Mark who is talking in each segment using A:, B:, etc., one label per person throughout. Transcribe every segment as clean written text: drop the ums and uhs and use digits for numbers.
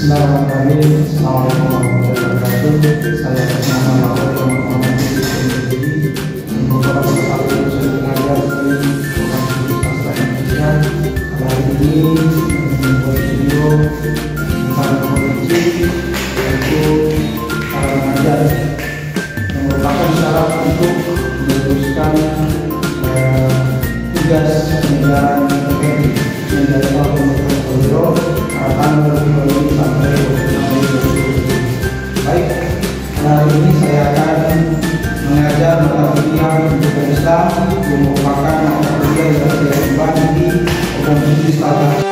A: Bismillahirrahmanirrahim. Assalamualaikum warahmatullahi wabarakatuh. Saya Firman Muhammad Muhammad Siti merupakan salah satu dosen pengajar di Universitas Indonesia. Hari ini membuat video tentang provinsi yaitu cara mengajar yang merupakan syarat untuk meneruskan tugas pengajaran terkait menjadi portfolio harapan berikut sampai 26 Mei 2020. Baik, hari ini saya akan mengajar mata kuliah pendidikan Islam yang merupakan mata kuliah yang saya kembali di Provinsi Selatan.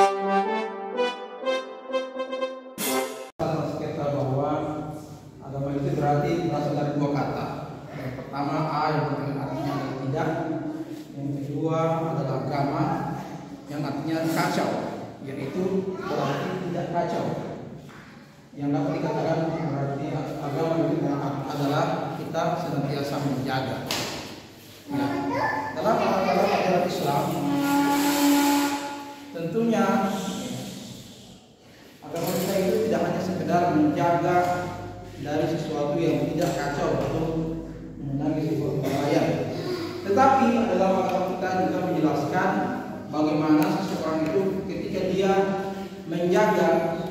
A: Kita bahwa agama itu berarti berasal dari dua kata. Yang pertama a yang artinya adalah tidak. Yang kedua adalah agama yang artinya kacau, yaitu berarti tidak kacau. Yang dapat dikatakan berarti agama itu adalah kita senantiasa menjaga. Ya. Dalam ajaran Islam, tentunya agama kita itu tidak hanya sekedar menjaga dari sesuatu yang tidak kacau atau mengenai sebuah kelalaian, tetapi dalam agama kita juga menjelaskan bagaimana seseorang itu ketika dia menjaga,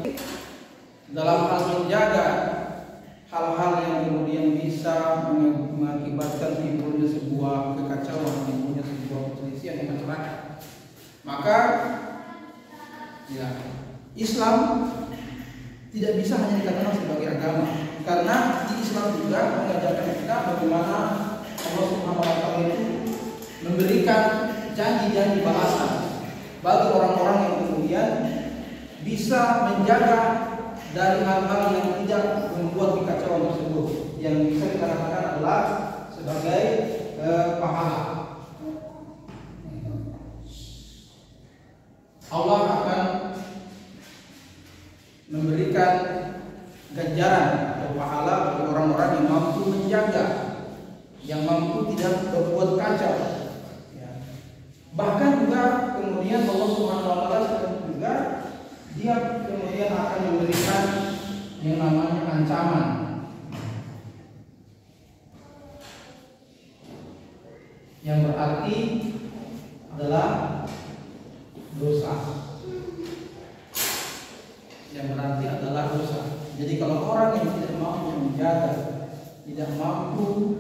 A: dalam hal menjaga hal-hal yang kemudian bisa mengakibatkan timbulnya sebuah kekacauan, timbulnya sebuah perselisihan di masyarakat, maka ya, Islam tidak bisa hanya dikatakan sebagai agama, karena di Islam juga mengajarkan kita bagaimana Allah Subhanahu wa Ta'ala itu memberikan janji-janji balasan bagi orang-orang yang kemudian bisa menjaga dari hal-hal yang tidak membuat kekacauan tersebut, yang bisa kita katakan adalah sebagai pahala. Allah akan memberikan ganjaran atau pahala bagi orang-orang yang mampu menjaga, yang mampu tidak berbuat kacau. Bahkan juga kemudian Allah Subhanahu wa Ta'ala juga dia kemudian akan memberikan yang namanya ancaman, yang berarti adalah dosa, yang berarti adalah dosa. Jadi kalau orang yang tidak mampu menjaga, tidak mampu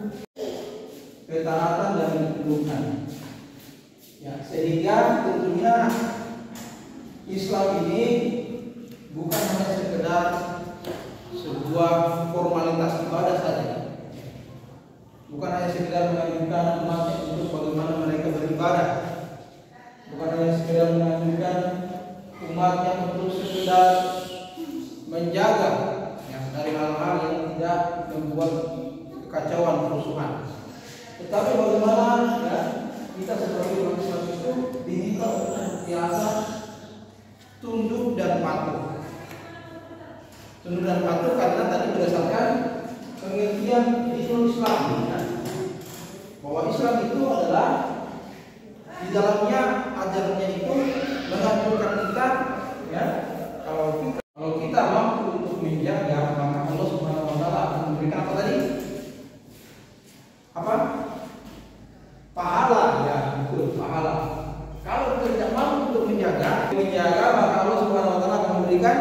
A: ketaatan dan ketundukan, ya, sehingga tentunya Islam ini bukan hanya sekedar sebuah formalitas ibadah saja, bukan hanya sekedar mengajukan umatnya untuk bagaimana mereka beribadah, bukan hanya sekedar mengajukan umatnya untuk sekedar menjaga, ya, dari hal-hal yang tidak membuat kekacauan, kerusuhan, tetapi bagaimana, ya, kita sebagai umat Islam itu diminta untuk senantiasa tunduk dan patuh. Tunduk dan patuh karena tadi berdasarkan pengertian Islam, ya, bahwa Islam itu adalah di dalamnya ajarannya itu mengajarkan kita, ya, kalau kita mampu untuk menjaga, maka Allah Subhanahu wa Ta'ala akan memberikan apa tadi? Apa? Pahala, ya, betul, pahala. Kalau kita tidak mampu untuk menjaga, maka Allah Subhanahu wa Ta'ala akan memberikan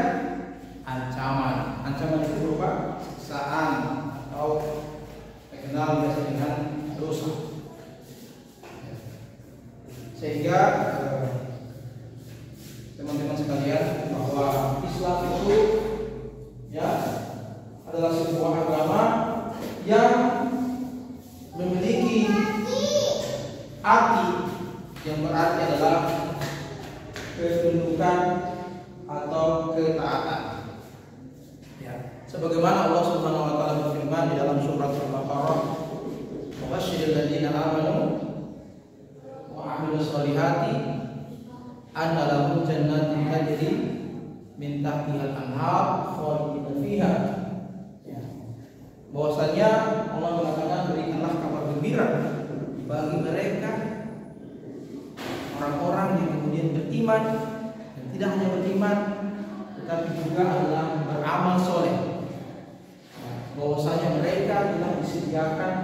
A: ancaman. Ancaman itu berupa siksaan atau dikenal biasa dengan dosa. Sehingga teman-teman sekalian, bahwa Islam itu, ya, adalah sebuah agama yang memiliki arti yang berarti adalah ketundukan atau ketaatan. Ya, sebagaimana Allah Subhanahu wa Ta'ala berfirman di dalam surat Al-Baqarah, "Wa basyiril ladzina amanu wa 'amilus sholihati anna lahum jannatin tajri min tahtihal anhar khalidina fiha." Ya, bahwasanya Allah mengatakan, berikanlah kabar gembira bagi mereka orang-orang yang kemudian beriman, dan tidak hanya beriman tetapi juga adalah beramal soleh. Bahwasanya mereka telah disediakan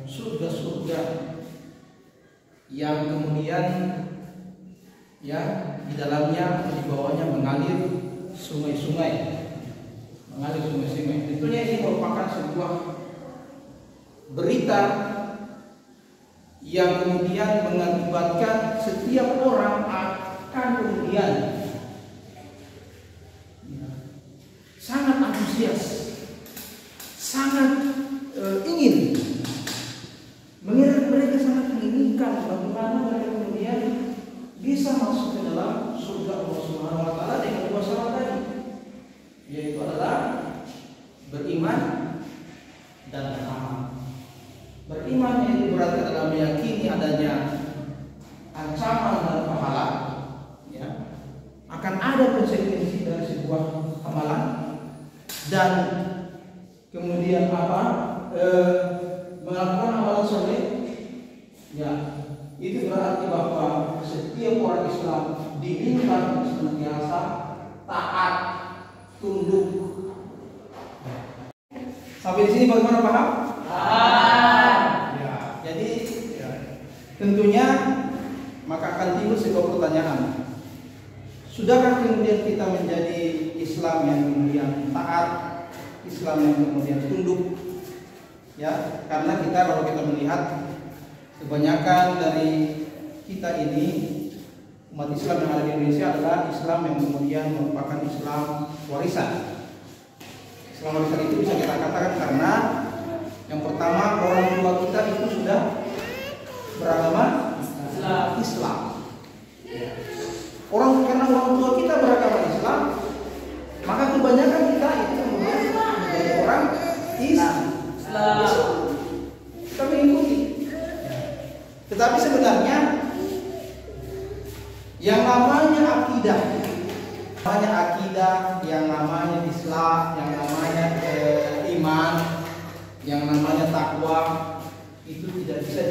A: surga-surga yang kemudian ya di dalamnya, di bawahnya mengalir sungai-sungai. Tentunya ini merupakan sebuah berita yang kemudian mengakibatkan setiap orang akan kemudian sangat antusias, sangat ingin. Mereka sangat menginginkan bagaimana mereka kemudian bisa masuk ke dalam surga Allah Subhanahu wa taala dengan dua syarat tadi, yaitu adalah beriman dan beramal. Beriman itu berarti adalah meyakini adanya ancaman dan pahala, ya, akan ada konsekuensi dari sebuah amalan, dan kemudian melakukan amalan soleh, ya, itu berarti bahwa setiap orang Islam diminta senantiasa taat, tunduk. Sampai di sini bagaimana, paham? Ya, jadi tentunya maka akan timbul sebuah pertanyaan. Sudahkah kemudian kita menjadi Islam yang kemudian taat, Islam yang kemudian tunduk? Ya, karena kita kalau kita melihat kebanyakan dari kita ini umat Islam yang ada di Indonesia adalah Islam yang kemudian merupakan Islam warisan. Islam warisan itu bisa kita katakan karena yang pertama orang tua kita itu sudah beragama Islam. Karena orang tua kita beragama Islam, maka kebanyakan kita itu kemudian menjadi orang Islam. Kita mengikuti. Tetapi sebenarnya yang namanya akidah, yang namanya Islam, yang namanya iman, yang namanya takwa itu tidak bisa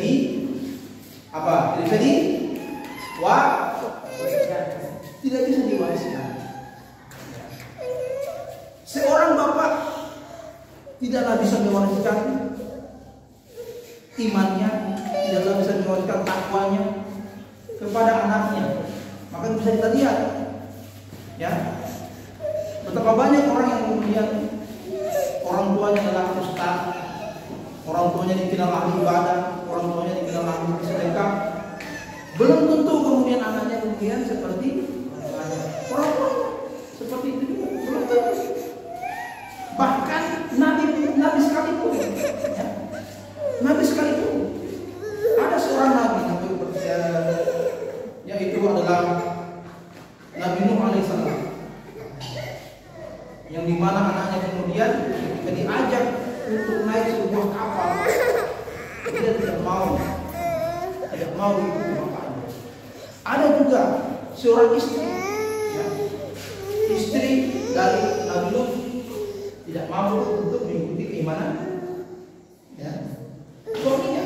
A: tidak bisa diwariskan. Seorang bapak tidaklah bisa mewariskan imannya, tidaklah bisa mewariskan takwanya kepada anaknya. Maka bisa kita lihat, ya, betapa banyak orang yang kemudian orang tuanya adalah ustaz, orang tuanya dikenal ahli ibadah, orang tuanya dikenal ahli sedekah, belum tentu kemudian anaknya kemudian seperti orang tuanya. Seperti itu juga belum tentu. Bahkan Nabi sekalipun, ya, Nabi sekalipun ada seorang Nabi yaitu adalah Nabi Nuh alaihissalam, yang dimana anaknya kemudian ketika diajak untuk naik sebuah kapal, dia tidak mau ikut bapaknya. Ada juga seorang istri, ya, istri dari Nabi Nuh tidak mau untuk mengikuti keimanan, ya, suaminya.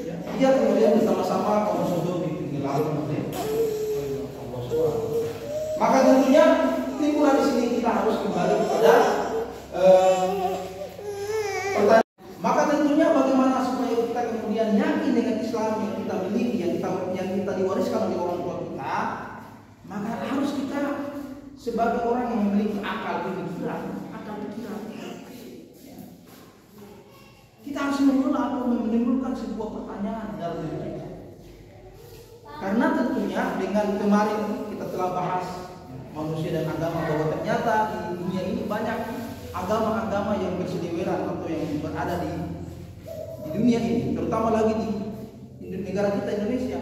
A: Ya, dia kemudian bersama-sama kaum Sodom ditenggelamkan oleh Allah SWT. Maka tentunya timbulah di sini kita harus kembali kepada pertanyaan. Maka tentunya bagaimana supaya kita kemudian yakin dengan Islam yang kita miliki, yang kita diwariskan oleh orang tua kita, maka harus kita sebagai orang yang memiliki akal pikiran. Kita harus menolak atau menimbulkan sebuah pertanyaan dalam diri kita. Karena tentunya dengan kemarin kita telah bahas manusia dan agama, bahwa ternyata di dunia ini banyak agama-agama yang berseliweran atau yang berada di dunia ini, terutama lagi di negara kita Indonesia,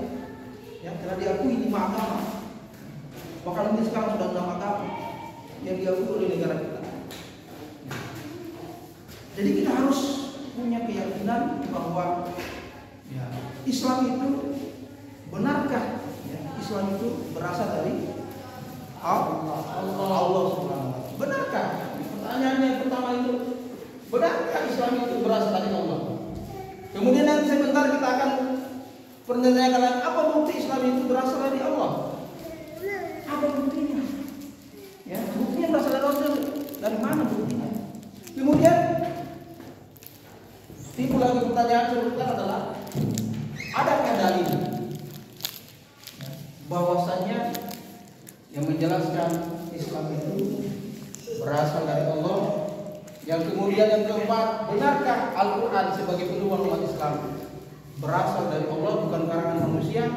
A: yang telah diakui 5 agama. Bahkan ini sekarang sudah 6 agama yang diakui oleh negara kita. Jadi kita harus punya keyakinan bahwa, ya, Islam itu benarkah? Ya, Islam itu berasal dari Allah Subhanahu wa taala. Benarkah? Pertanyaan yang pertama itu, benarkah Islam itu berasal dari Allah? Kemudian nanti sebentar kita akan pertanyakan, apa bukti Islam itu berasal dari Allah? Apa buktinya? pertanyaan selanjutnya adalah, adakah dalil bahwasanya yang menjelaskan Islam itu berasal dari Allah? Yang kemudian yang keempat, benarkah Al-Quran sebagai pedoman umat Islam berasal dari Allah bukan karangan manusia?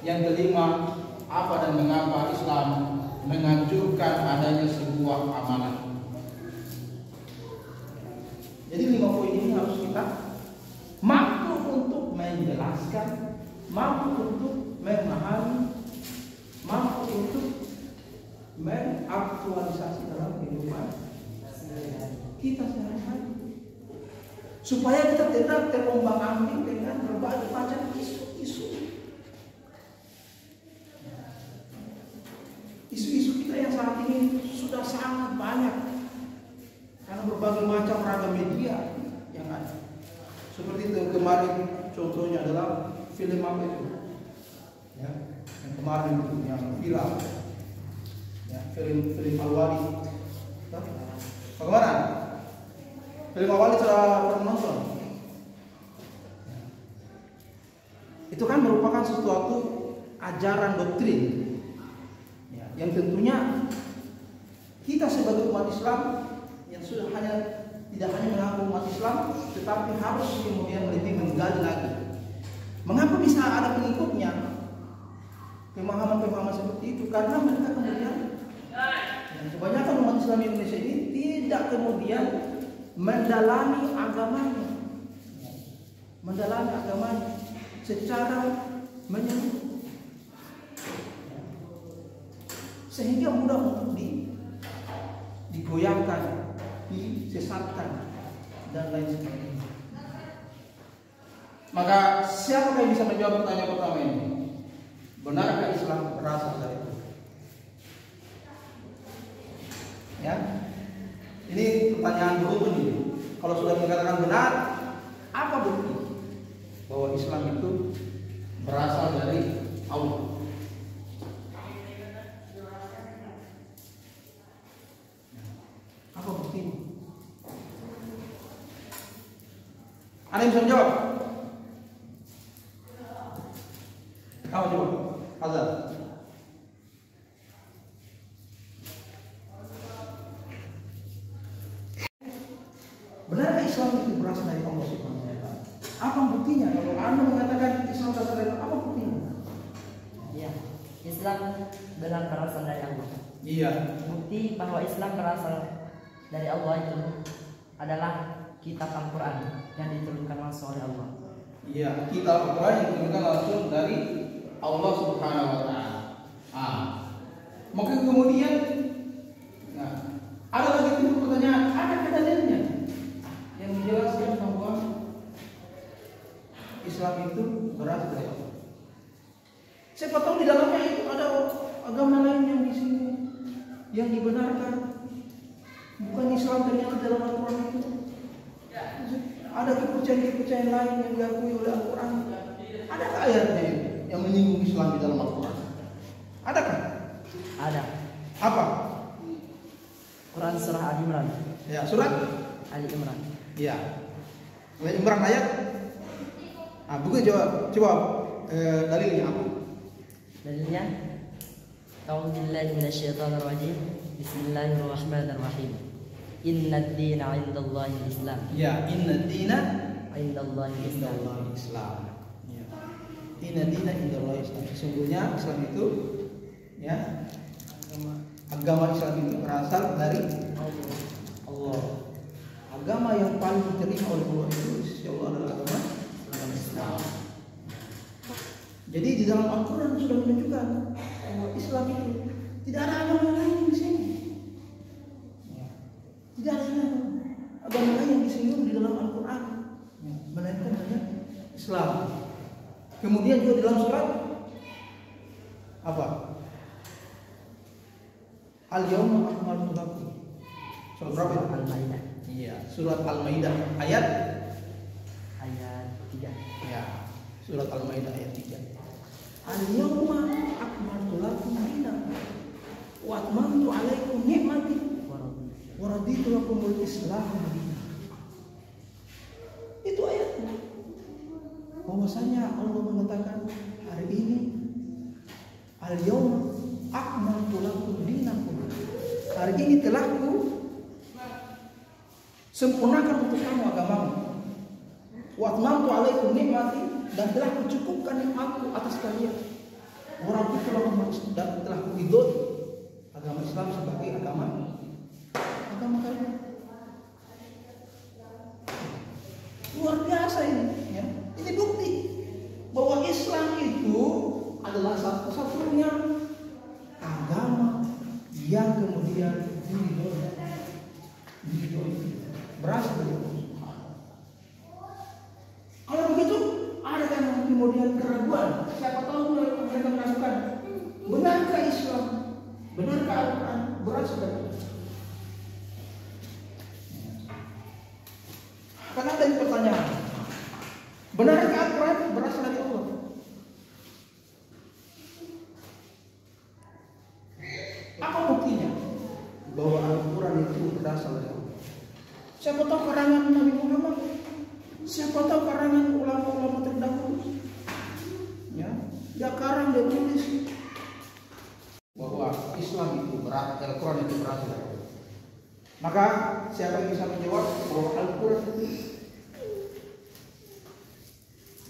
A: Yang kelima, apa dan mengapa Islam menganjurkan adanya sebuah amalan? Jadi 5 poin ini harus kita mampu untuk menjelaskan, mampu untuk memahami, mampu untuk mengaktualisasi dalam kehidupan kita sehari-hari, supaya kita tidak terombang-ambing dengan berbagai macam isu-isu kita yang saat ini sudah sangat banyak karena berbagai macam ragam media yang ada. Seperti itu kemarin contohnya adalah film apa itu? Ya, yang kemarin itu yang viral. Ya, film Al-Wali. Bagaimana? Film Al-Wali sudah pernah nonton? Itu kan merupakan sesuatu ajaran doktrin, ya, yang tentunya kita sebagai umat Islam yang sudah tidak hanya mengaku umat Islam, tetapi harus kemudian lebih menggali lagi. Mengapa bisa ada pengikutnya? Pemahaman-pemahaman seperti itu karena mereka kemudian, kebanyakan umat Islam Indonesia ini tidak kemudian mendalami agamanya secara menyeluruh, sehingga mudah untuk digoyahkan, disesatkan dan lain sebagainya. Maka siapa yang bisa menjawab pertanyaan pertama ini? Benarkah Islam berasal dari itu? Ya, ini pertanyaan beruntun ini. Kalau sudah mengatakan benar, apa bukti bahwa Islam itu berasal dari Allah? Apa buktinya? Ada yang bisa menjawab? Kamu coba, Azhar. Benarkah Islam itu berasal dari Allah Subhanahu wa Ta'ala? Apa buktinya? Kalau Anda mengatakan Islam berasal dari Allah, apa buktinya?
B: Iya, Islam benar berasal dari Allah.
A: Iya.
B: Bukti bahwa Islam berasal dari Allah itu adalah kitab Al-Quran yang diturunkan langsung oleh Allah.
A: Iya, kitab Al-Quran yang diturunkan langsung dari Allah Subhanahu wa Ta'ala. Maka kemudian, ada lagi pertanyaan, ada dalilnya yang menjelaskan bahwa Islam itu berasal dari Allah. Siapa tahu di dalamnya itu ada agama lain yang di sini yang dibenarkan, bukan Islam ternyata dalam Al-Quran itu. Ada kepercayaan lain yang diakui oleh Al-Quran. Adakah ayatnya yang menyinggung Islam di dalam Al-Quran? Adakah?
B: Ada.
A: Apa?
B: Quran surah Ali Imran.
A: Ya, surat
B: Ali Imran.
A: Ya. Ali Imran ayat. Bukan coba dalilnya apa?
B: Dalilnya, A'udzu billahi minasyaitonir rajim. Bismillahirrahmanirrahim. Innad dina 'indallahi al-Islam.
A: Ya, innad dina
B: 'indallahi al-Islam.
A: Islam. Ya. Innad dina 'indallahi Islam. Sesungguhnya Islam itu, ya, agama Islam itu berasal dari Allah. Agama yang paling diterima oleh Allah itu insyaallah adalah agama Islam. Jadi di dalam Al-Quran sudah menunjukkan bahwa Islam itu tidak ada agama lain di sini. Tidak ada agama lain yang disinggung di dalam Al-Quran, melainkan hanya Islam. Kemudian juga di dalam surat apa? Al-Yawma akmaltu lakum. Surat berapa?
B: Al-Maidah.
A: Iya, surat Al-Maidah ayat
B: 3.
A: Ya, surat Al-Maidah ayat 3. Al-Yawma akmaltu lakum dinakum wa atmamtu 'alaikum ni'mati wa raditu lakumul Islam dinan. Itu ayatnya. Allah mengatakan hari ini al-yawma akmaltu lakum dinakum. Hari ini telah ku sempurnakan untuk kamu agamamu. Wa atmamtu alaikum nikmati, dan telah kucukupkan nikmatku atas kalian. Orang itu telah kuridhoi agama Islam sebagai agama kalian. Luar biasa ini, ya. Ini bukti bahwa Islam itu adalah satu-satunya agama yang kemudian diridhoi, berasal dari Allah. Kalau begitu, ada yang kemudian keraguan. Siapa tahu mereka meragukan, benarkah Islam, benarkah Al-Quran berasal dari Allah? Akan ada yang pertanyaan, benarkah Al-Quran berasal dari Allah? Apa buktinya bahwa Al-Quran itu berasal dari Allah? Siapa tahu karangan Nabi Muhammad, siapa tahu karangan ulama-ulama terdahulu, ya, dia karang, dia tulis bahwa Islam itu berasal, Al-Quran itu berasal dari Allah. Maka siapa yang bisa menjawab bahwa Al-Quran itu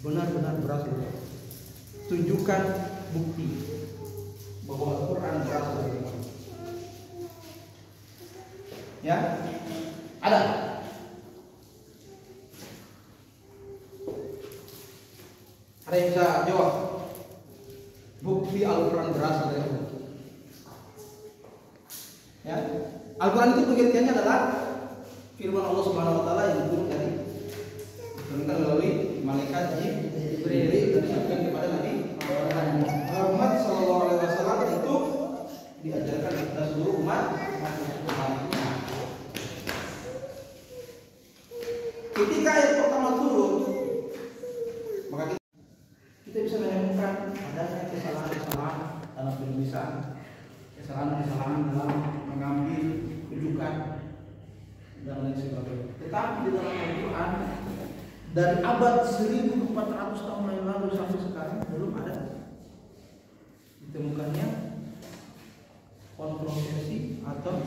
A: benar-benar berasal dari Allah? Tunjukkan bukti bahwa Al-Quran berasal dari Allah. Ya, ada. Ada yang bisa jawab bukti Al-Quran berasal dari Allah? Ya, Al-Quran itu pengertiannya adalah firman Allah Subhanahu wa taala yang diturunkan melalui malaikat Jibril dan disampaikan kepada Nabi Muhammad SAW untuk diajarkan kepada seluruh umat. Ketika ayat pertama turun, maka kita bisa menemukan adanya kesalahan-kesalahan dalam penulisan, kesalahan-kesalahan dalam mengambil rujukan dan lain sebagainya. Tetapi di dalam Al-Quran dari abad 1400 tahun yang lalu sampai sekarang belum ada ditemukannya kontroversi atau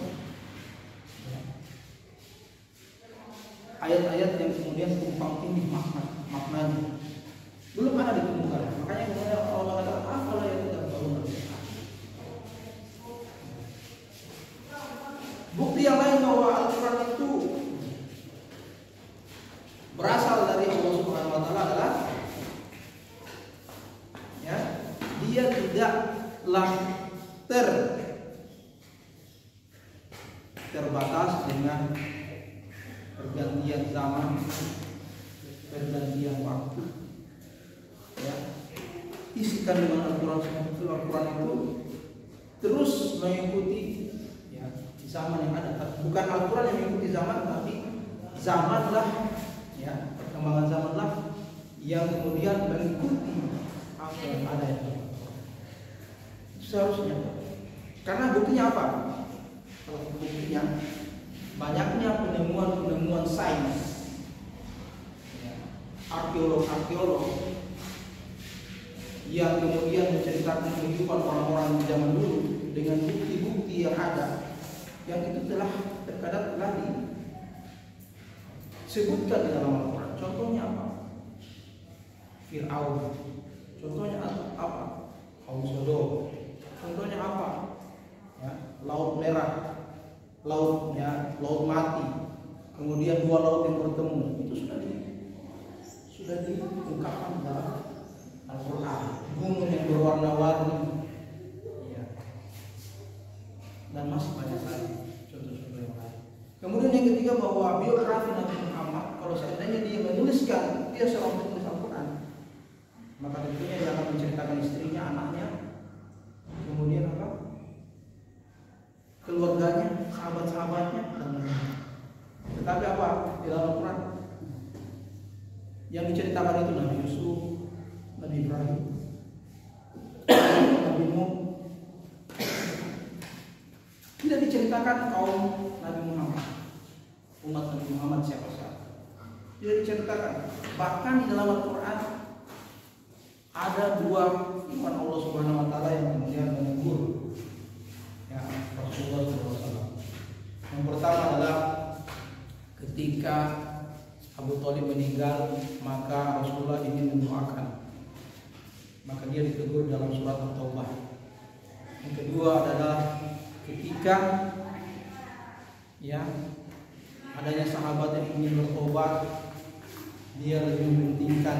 A: ayat-ayat yang kemudian tumpang tindih maknanya, belum ada ditemukan. Makanya kemudian Allah mengatakan apalah yang tidak baru. Bukti yang lain bahwa Al-Quran itu berasal dari Allah Subhanahu wa taala adalah, ya, dia tidaklah terbatas dengan pergantian zaman, pergantian waktu. Ya, isikan dengan Al-Quran itu terus mengikuti, ya, zaman yang ada. Bukan Al-Quran yang mengikuti zaman, tapi zamanlah, ya, perkembangan zamanlah yang kemudian mengikuti apa yang ada yang seharusnya. Karena buktinya apa? Kalau buktinya banyaknya penemuan sains, ya, arkeolog yang kemudian menceritakan kehidupan orang-orang di zaman dulu dengan bukti-bukti yang ada, yang itu terkadang telah disebutkan di dalam Al-Quran. Contohnya apa? Fir'aun. Contohnya apa? Kaum Sodom. Contohnya apa? Ya, Laut Merah, laut mati, kemudian dua laut yang bertemu, itu sudah diungkapkan dalam Al-Quran. Gunung yang berwarna-warni, ya, dan masih banyak lagi contoh-contoh yang lain. Kemudian yang ketiga, bahwa biografi Nabi Muhammad, kalau seandainya dia menuliskan, dia seorang penulis Al-Quran, maka tentunya dia akan menceritakan istrinya, anaknya, kemudian apa? Keluarganya, sahabat-sahabatnya, dan lain-lain. Tetapi apa? Di dalam Al-Quran yang diceritakan itu Nabi Yusuf, Nabi Ibrahim, Nabi Nuh. Tidak diceritakan kaum Nabi Muhammad, umat Nabi Muhammad siapa saja. Tidak diceritakan. Bahkan di dalam Al-Quran ada dua iman Allah Subhanahu wa taala yang kemudian menegur ya Rasulullah SAW. Yang pertama adalah ketika Abu Thalib meninggal, maka Rasulullah ingin mendoakan, maka dia ditegur dalam surat At-Taubah. Yang kedua adalah ketika ya adanya sahabat yang ingin bertobat, dia lebih mementingkan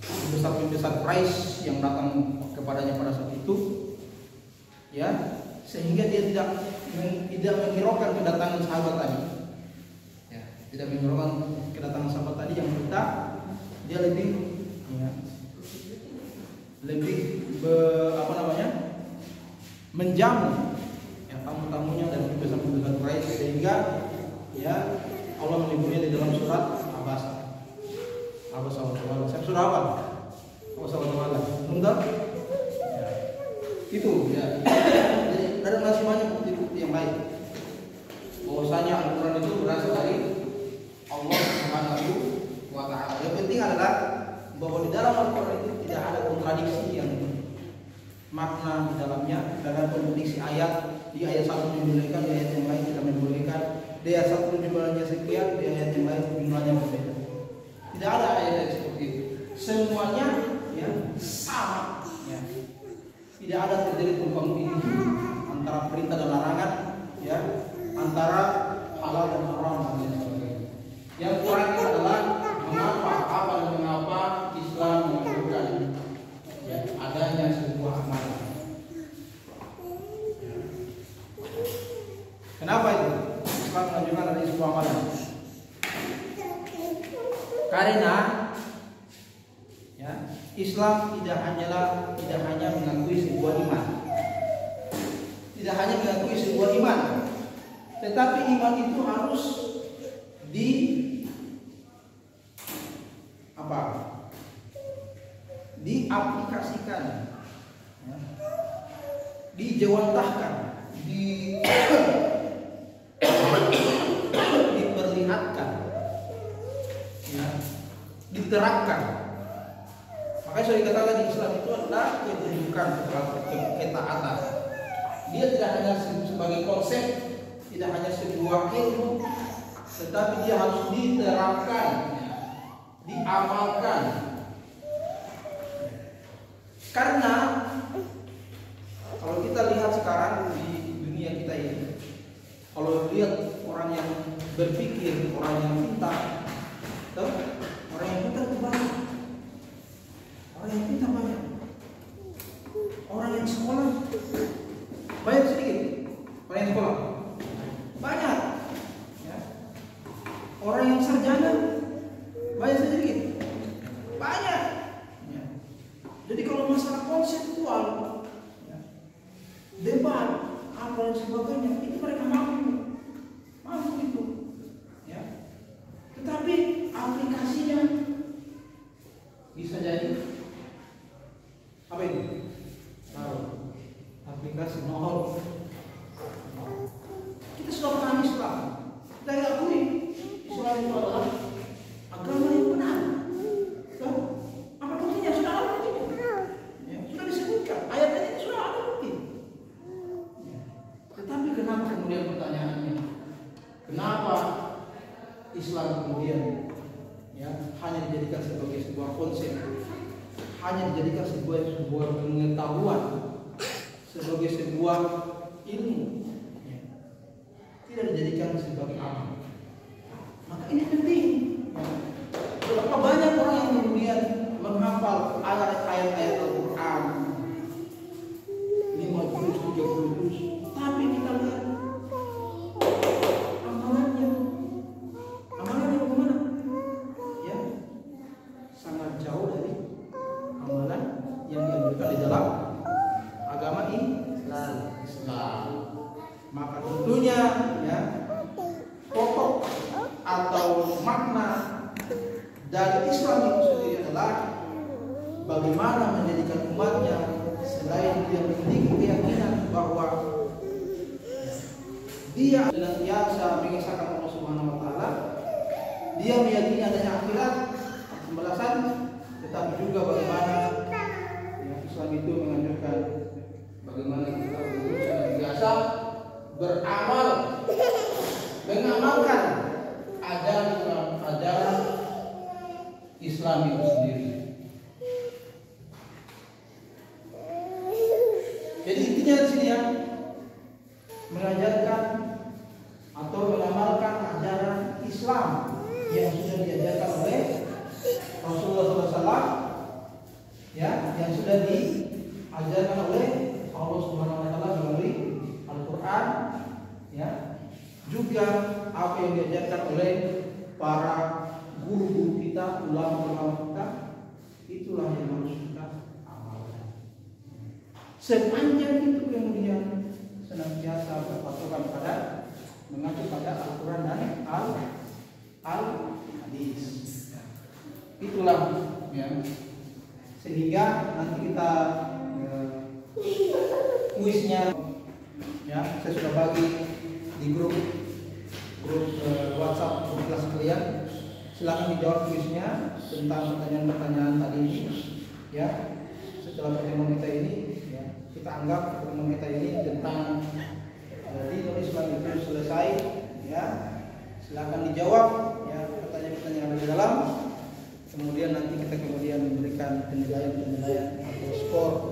A: pembesar-pembesar Quraisy yang datang kepadanya pada saat itu, ya, sehingga dia tidak menghiraukan kedatangan sahabat tadi, ya, tidak menghiraukan kedatangan sahabat tadi yang kita, dia lebih, ya, menjamu ya tamu-tamunya dan pembesar-pembesar Quraisy, sehingga ya Allah menyebutnya di dalam surat Abasa. Saya sudah hafal. Bentar. Ya. Itu ya. Dan masih banyak bukti-bukti yang lain bahwasanya Al-Quran itu berasal dari Allah Subhanahu wa taala. Yang penting adalah bahwa di dalam Al-Quran itu tidak ada kontradiksi yang makna di dalamnya, tidak ada kontradiksi ayat. Di ayat satu dibolehkan, di ayat yang lain tidak dibolehkan. Di ayat satu jumlahnya sekian, di ayat yang lain jumlahnya berbeda. Tidak ada ayat seperti itu. Semuanya ya sama. Ya. Tidak ada terjadi tumpang tindih antara perintah dan larangan, ya, antara halal dan haram dan lain sebagainya. Yang kurang adalah apa dan mengapa Islam menganjurkan ya, adanya sebuah amalan. Ya. Kenapa itu? Islam menganjurkan adanya sebuah amalan. Karena ya, Islam tidak hanya mengakui sebuah iman. Tidak hanya mengakui sebuah iman, tetapi iman itu harus diaplikasikan, ya, dijawantahkan, diperlihatkan, ya, diterapkan. Makanya saya katakan di Islam itu adalah ketunjukan ketaatan. Dia tidak hanya sebagai konsep, tidak hanya sebuah ilmu, tetapi dia harus diterapkan, diamalkan. Karena kalau kita lihat sekarang di dunia kita ini, kalau lihat orang yang berpikir, orang yang pintar, orang yang pintar itu banyak. Orang yang pintar banyak. Orang yang sekolah banyak sedikit. Orang yang sekolah banyak. Ya. Orang yang sarjana banyak sedikit. Banyak. Ya. Jadi kalau masalah konseptual, ya, debat, apa dan sebagainya, itu mereka mampu itu. Ya. Tetapi aplikasinya bisa jadi apa itu? Aplikasi nol. Kita sudah paham Islam. Kita akui Islam itu adalah agama yang benar. Apa buktinya? Sudah ada buktinya. Ya, sudah disebutkan. Ayat ini sudah ada bukti. Ya. Tetapi kenapa kemudian pertanyaannya? Kenapa Islam kemudian ya hanya dijadikan sebagai sebuah konsep, hanya dijadikan sebuah pengetahuan, sebagai sebuah ilmu, ya, tidak dijadikan sebagai amal? Maka ini penting. Ya. Berapa banyak orang yang kemudian menghafal ayat-ayat Al-Quran 5 juz, 30 juz, tapi kita lihat amalannya bagaimana? Ya, sangat jauh dari amalan yang dianjurkan di dalam agama Islam. Maka tentunya ya pokok atau makna dari Islam itu sendiri adalah bagaimana menjadikan umatnya selain dia memiliki keyakinan bahwa dia senantiasa mengesahkan Allah Subhanahu wa taala, dia meyakini adanya akhirat, pembalasan, tetapi juga bagaimana Intinya di sini ya, mengajarkan atau mengamalkan ajaran Islam yang sudah diajarkan oleh Rasulullah SAW, ya, yang sudah diajarkan oleh Allah Subhanahu Wa Taala melalui Al-Quran, ya, juga apa yang diajarkan oleh para guru-guru kita, ulama-ulama kita, itulah yang harus kita amalkan. Sepanjang itu kemudian senantiasa berpatokan pada mengacu pada Al-Quran dan Al-Hadis. Itulah ya. Sehingga nanti kita kuisnya ya, saya sudah bagi di grup WhatsApp kelas kalian. Silakan dijawab kuisnya tentang pertanyaan-pertanyaan tadi ini ya. Setelah pertemuan kita ini ya, kita anggap pertemuan kita ini tentang dinul Islam itu selesai ya. Silakan dijawab ya pertanyaan-pertanyaan yang ada di dalam. Kemudian nanti kita memberikan penilaian atau skor